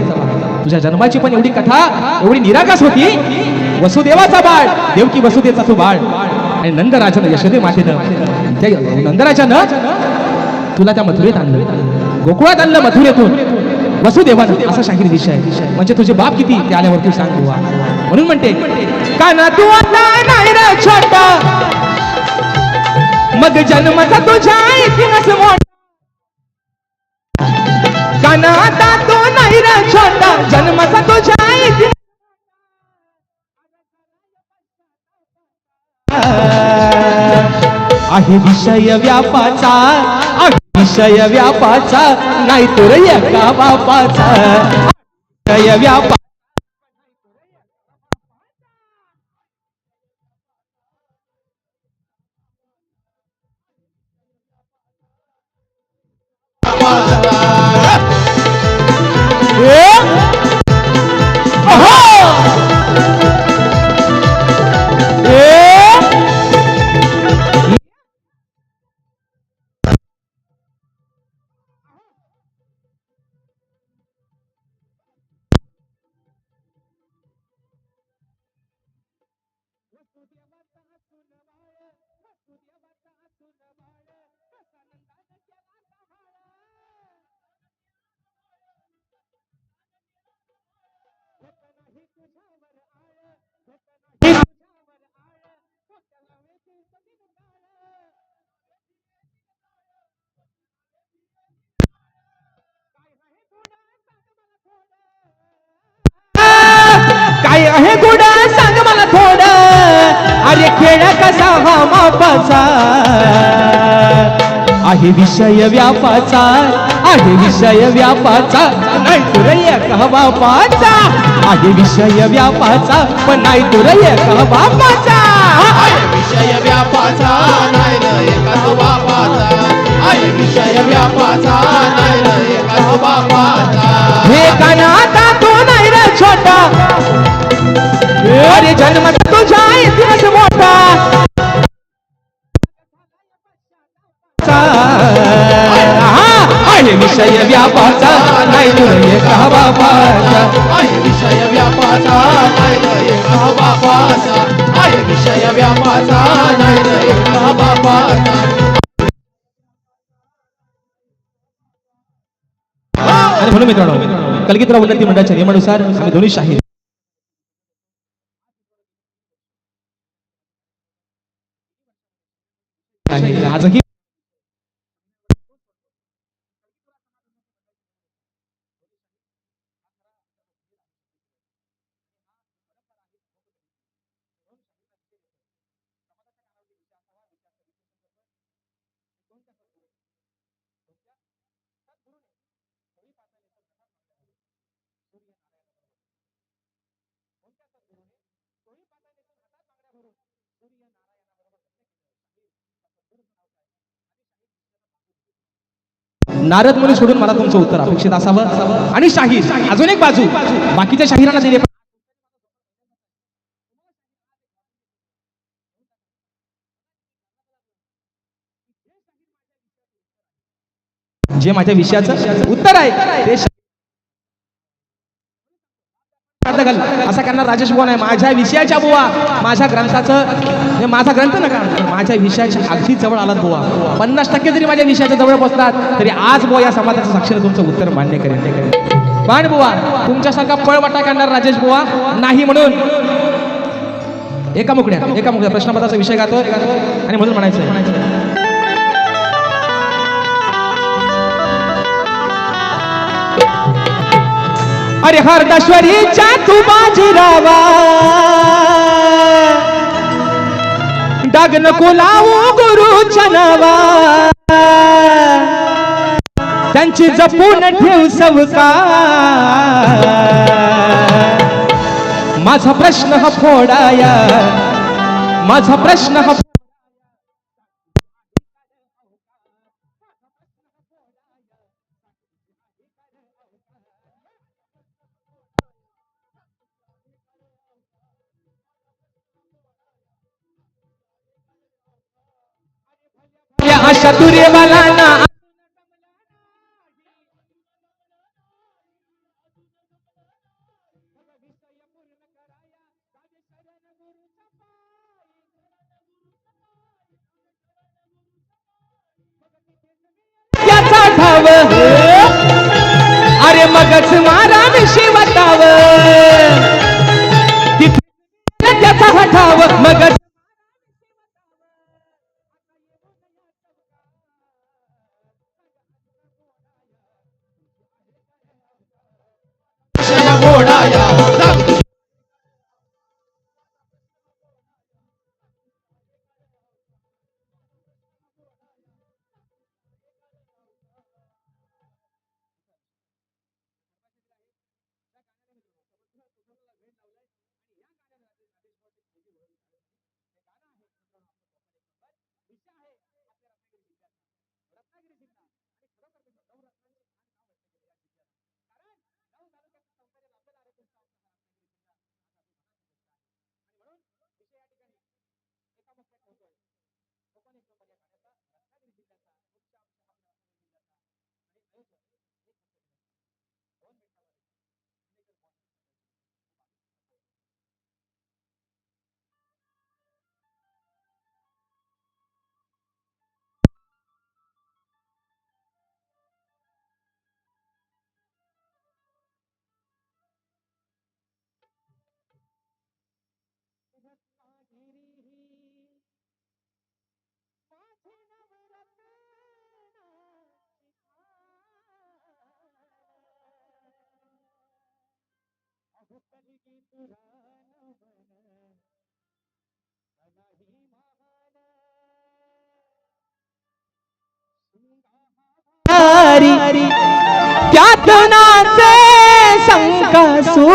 तुझ्या जन्माची पण एवढी कथा एवढी निरागस होती. वसुदेवाचा बाळ, देवकी वसुदेवचा तो बाळ, आणि नंदराजानं यशोदे मातेनं त्या नंदराजानं तुला त्या मथुरेत आणलं, गोकुळात आणलं मथुरेतून वसुदेवानं. असा शाहीर विषय आहे. म्हणजे तुझे बाप किती ते आल्यावरती सांग बुवा. म्हणून म्हणते काना तू आता नाही रे छोटा, मग जन्माचा तुझा इतिहास मोठा. काना आता तू नाही रे छोटा, जन्माचा तुझा इतिहास आहे विषय व्यापाचा, आहे विषय व्यापाचा, नाही तुर एका बापाचा. विषय व्यापा काय आहे गोडा सांग मला थोडं, अरे खेळ कसा हा मापाचा. आहे विषय व्यापाचा, आहे विषय व्यापाचा, नाही तुर एका बापाचा. आहे विषय व्यापाचा, पण नाही तुर एका बापाचा. आहे विषय व्यापाचा, नाही रे एका बापाचा. आहे विषय व्यापाचा, नाही रे एका बापाचा. हे काना आता तू नाही रे छोटा, अरे जन्माचा तुझा इतिहास मोठा. आहे विषय व्यापाचा, नाही तुर एका बापाचा. आहे विषय व्यापाचा, नाही रे एका बापाचा. आहे विषय व्यापाचा, नाही रे एका बापाचा. आणि म्हणून मित्रांनो, कलगीतराव उन्नती मंडळाच्या नियमानुसार आम्ही दोन्ही शाहीर आजही नारद मुनी सोडून मला तुमचं उत्तर अपेक्षित असावं. आणि शाहीर अजून एक बाजू बाकीच्या शाहिरांना दिले, जे माझ्या विषयाचं उत्तर आहे ते असा करणार राजेश बुवा नाही. माझ्या विषयाच्या बुवा, माझ्या ग्रंथाचं, माझा ग्रंथ नका, माझ्या विषयाच्या अगदी जवळ आलात बुवा. 50% जरी माझ्या विषयाच्या जवळ पोहोचतात तरी आज बुवा या समाजाच्या साक्षीने तुमचं उत्तर मान्य करेल. पण बुवा तुमच्यासारखा पळवाटा करणार राजेश बुवा नाही. म्हणून एका मुकड्या प्रश्नपत्राचा विषय गातोय आणि म्हणून म्हणायचं अरे हरदाश्वरीच्या तू बाजीरावा डाग नको लावू गुरुच्या नावा त्यांची जपून ठेव सवकार माझा प्रश्न हा फोडाया माझा प्रश्न हा अशा तुरेवालाना त्याचा ठाव अरे मगच मारा शिवताव त्याचा हठाव मगच विषय घोडाया त्यात नाचे संकासू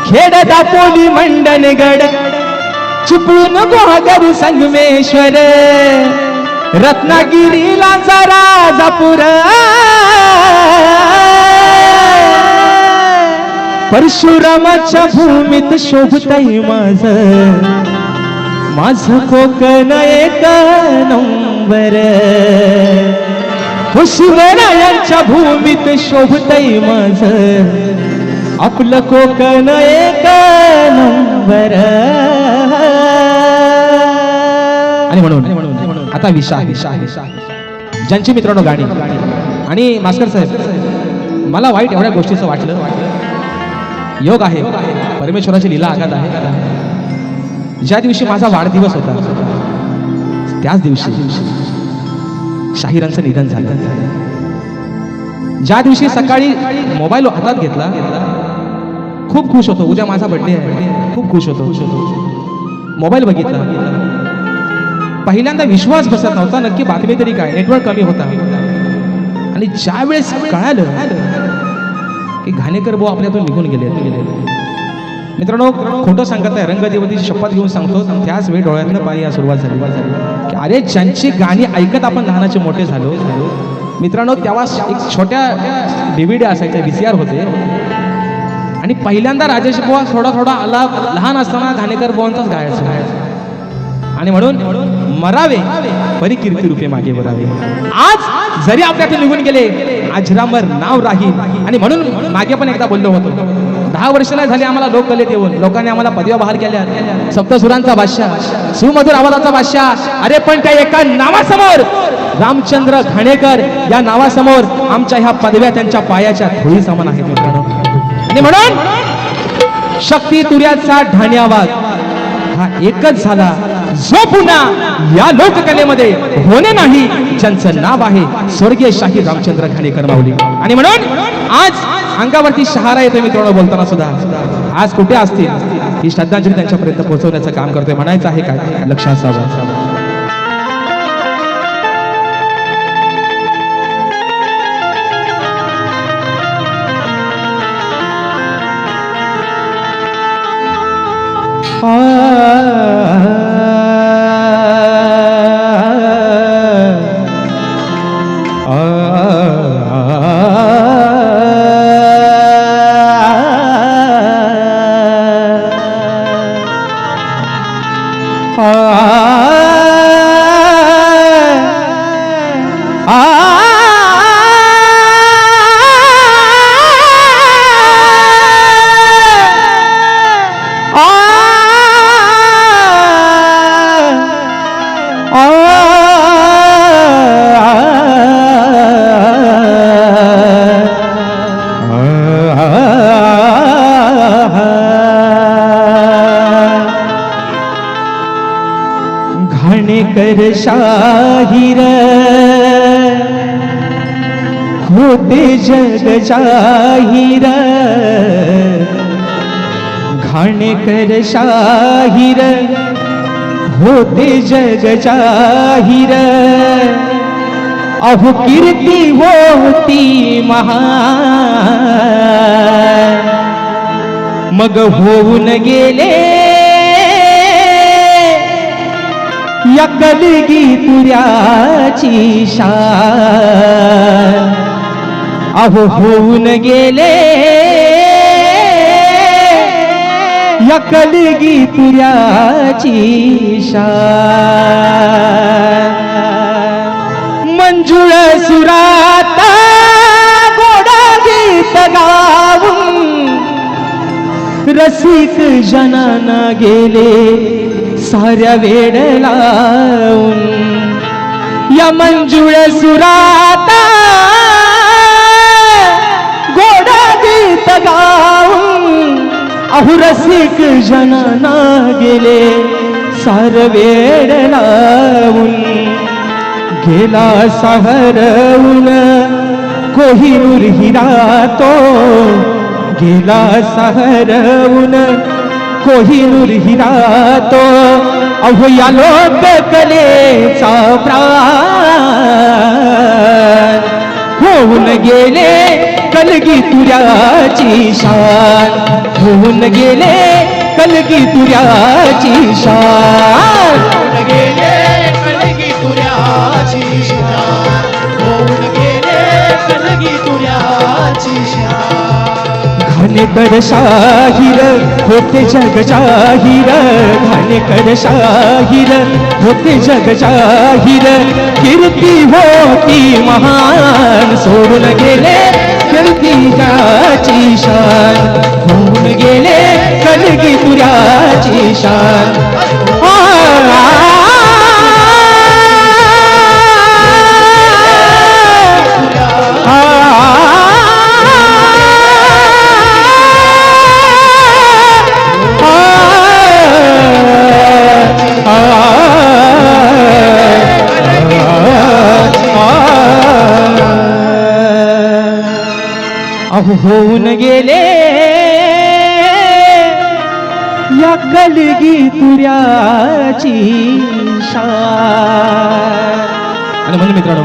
खेड दापोली मंडनगड चिपळूण गुहागर संगमेश्वर रत्नागिरीला राजापूर परशुरामाच्या भूमीत शोभतय माझ कोकण एक नंबर शिवरायांच्या भूमीत शोभतय आपलं कोकण एक नंबर आणि म्हणून आता विषय ज्यांची मित्रांनो गाणी आणि मास्टर साहेब मला वाईट एवढ्या गोष्टीचं वाटलं योग आहे परमेश्वराची लीला आघात आहे ज्या दिवशी माझा वाढदिवस होता त्याच दिवशी शाहिरांचं निधन झालं ज्या दिवशी सकाळी मोबाईल हातात घेतला खूप खुश होतो उद्या माझा बर्थडे आहे खूप खुश होतो मोबाईल बघितला पहिल्यांदा विश्वास बसत नव्हता नक्की बातमी तरी काय नेटवर्क कमी होता आणि ज्या वेळेस कळालं की घाणेकर भाऊ आपल्यातून निघून गेले मित्रांनो खोटं सांगत आहे रंगदेवतीची शपथ घेऊन सांगतो त्याच वेळी डोळ्यातनं पाणी या सुरुवात झाली की अरे ज्यांची गाणी ऐकत आपण लहानाचे मोठे झालो मित्रांनो तेव्हा एक छोट्या DVD असायच्या VCR होते आणि पहिल्यांदा राजेश बुवा थोडा आला लहान असताना घाणेकर बुवांचाच गायचा आणि म्हणून मरावे परी कीर्ती रूपे मागे वरावे आज जरी आपल्यातून निघून गेले अजरामर नाव राहील आणि म्हणून मागे पण एकदा बोललो होतो 10 वर्ष नाही झाली आम्हाला लोककलेत येऊन लोकांनी आम्हाला पदव्या बहाल केल्या सप्तसुरांचा बादशाह सुमधुर आवाजाचा बादशाह अरे पण त्या एका नावासमोर रामचंद्र घाणेकर या नावासमोर आमच्या ह्या पदव्या त्यांच्या पायाच्या धुळी समान आहेत मित्रांनो आणि म्हणून शक्ती तुर्याचा ढाण्यावाग हा एकच झाला जो पुन्हा या लोककलेमध्ये होणे नाही, ज्यांचं नाव आहे स्वर्गीय शाहीर रामचंद्र घाणेकर माऊली. आणि म्हणून आज अंगावरती शहारा येतोय मित्रांनो बोलताना सुद्धा. आज कुठे असतील ही श्रद्धांजली त्यांच्यापर्यंत पोहोचवण्याचं काम करतोय. म्हणायचं आहे काय, लक्ष असावं. घाणेकर शाहीर होते जग जाहीर. घाणेकर शाहीर होते जग जाहीर. अहो कीर्ती होती महान, मग होऊन गेले या कलगी तुऱ्याची शान. अहो होऊन गेले या कलगी तुऱ्याची शान. मंजुळ सुरात गोडा गीत गाऊन रसिक जनाना गेले साऱ्या वेड लावून. या मंजुळ सुरात गोडा गीत गाऊन अहो रसिक जनाना गेले सार वेड लावून. गेला सहरवून कोहिनूर हिरा तो, गेला सहरवून कोहिनूर हिरा तो. अहो या लोक कलेचा प्राण होऊन गेले कलगी तुऱ्याची शान. होऊन गेले कलगी तुऱ्याची शान. होऊन गेले कलगी तुऱ्याची शान. होऊन गेले कलगी तुऱ्याची शान. घाणेकर शाहीर होते जग जाहीर. घाणेकर शाहीर होते जग जाहीर. कीर्ती होती महान, सोडून गेले कीर्ती जाची शान. होऊन गेले कलगी तुऱ्याची शान. अहो होऊन गेले या कलगी तुऱ्याची शान. आणि म्हणून मित्रांनो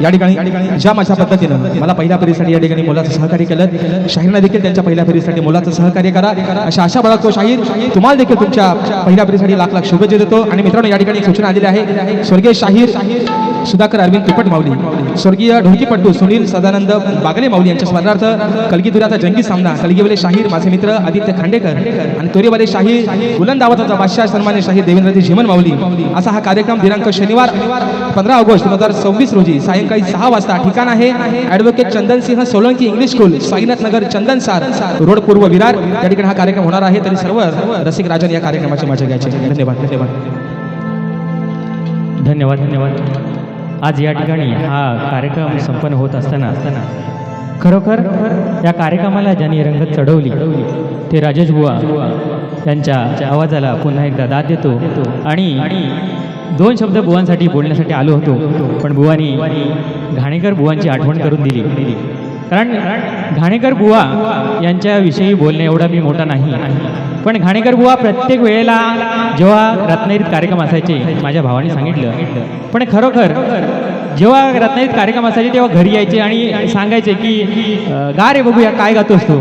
या ठिकाणी ज्या माझ्या पद्धतीनं मला पहिल्या फेरीसाठी या ठिकाणी मोलाचं सहकार्य केलं, शाहीरना देखील त्यांच्या पहिल्या फेरीसाठी मोलाचं सहकार्य करा अशा आशा बाळगतो. शाहीर तुम्हाला देखील तुमच्या पहिल्या फेरीसाठी लाख लाख शुभेच्छा देतो. आणि मित्रांनो या ठिकाणी सूचना आलेली आहे. स्वर्गीय शाहीर सुधाकर अरविंद तुपट माऊली, स्वर्गीय ढोलकीपट्टू सुनील सदानंद बागले माऊली यांच्या स्मरणार्थ कलगीतुऱ्याचा जंगी सामना, कलगीवाले शाहीर माझे मित्र आदित्य खांडेकर आणि तोरेवाले शाहीर बुलंद आवाजाचा बादशाह सन्मान्य शाहीर देवेंद्रजी झिमन माऊली असा हा कार्यक्रम दिनांक शनिवार 15 ऑगस्ट 2026 रोजी सायंकाळी 6 वाजता. ठिकाण आहे advocate Chandansingh Solanki English school, Sainath Nagar, Chandansar road, पूर्व विरार. या ठिकाणी हा कार्यक्रम होणार आहे. तरी सर्व रसिक राजन या कार्यक्रमाची मजा घ्यायची. धन्यवाद धन्यवाद धन्यवाद धन्यवाद. आज या ठिकाणी हा कार्यक्रम संपन्न होत असताना खरोखर या कार्यक्रमाला ज्यांनी रंगत चढवली ते राजेश बुवा त्यांच्या आवाजाला पुन्हा एकदा दाद देतो आणि 2 शब्द बुवांसाठी बोलण्यासाठी आलो होतो, पण बुवानी घाणेकर बुवांची आठवण करून दिली. कारण घाणेकर बुवा यांच्याविषयी बोलणे एवढा मी मोठा नाही, पण घाणेकर बुवा प्रत्येक वेळेला जेव्हा रत्नागिरीत कार्यक्रम असायचे माझ्या भावाने सांगितलं, पण खरोखर जेव्हा रत्नागिरीत कार्यक्रम असायचे तेव्हा घरी यायचे आणि सांगायचे की गा रे बघूया काय गातोस तू,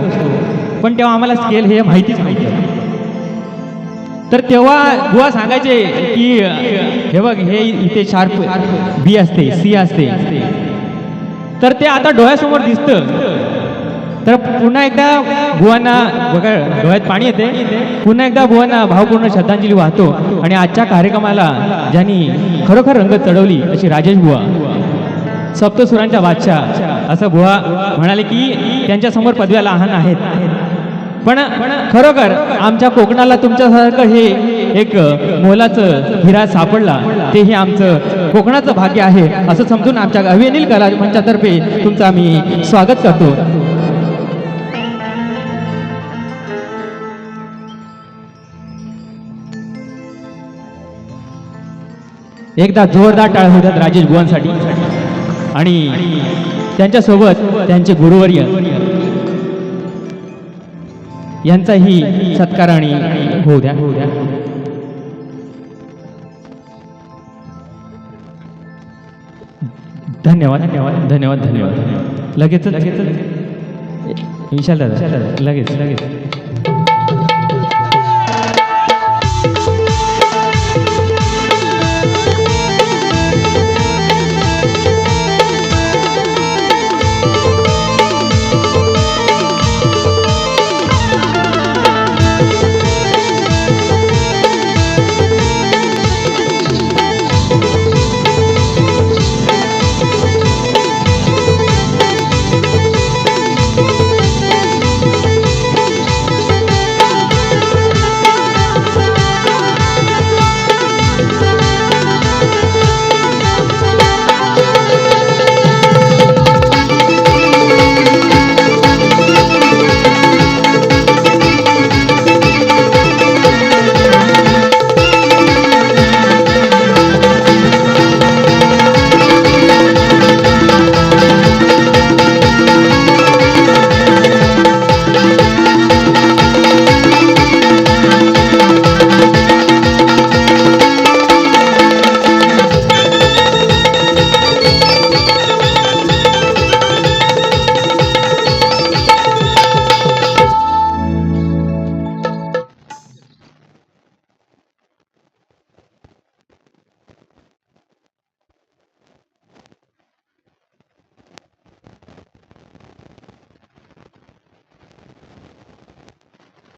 पण तेव्हा आम्हाला स्केल हे माहितीच नव्हतं. तर तेव्हा बुवा सांगायचे की हे बघ हे इथे शार्प बी असते, सी असते, तर ते आता डोळ्यासमोर दिसतं. तर पुन्हा एकदा बुवांना बघा डोळ्यात पाणी येते, पुन्हा एकदा बुवांना भावपूर्ण श्रद्धांजली वाहतो. आणि आजच्या कार्यक्रमाला ज्यांनी खरोखर रंगत चढवली अशी राजेश बुवा, सप्तसुरांच्या बादशाह असं बुवा म्हणाले की त्यांच्यासमोर पदव्या लहान आहेत, पण खरोखर आमच्या कोकणाला तुमच्यासारखं हे एक मोलाचं हिरा सापडला, तेही आमचं कोकणाचं भाग्य आहे असं समजून आमच्या अभिनील कला मंचातर्फे तुमचं आम्ही स्वागत करतो. एकदा जोरदार टाळ होतात राजेश बुवांसाठी आणि त्यांच्यासोबत त्यांचे गुरुवर्य यांचाही सत्कार आणि होऊ द्या. धन्यवाद धन्यवाद धन्यवाद धन्यवाद. लगेच विशाल दादा लगेच.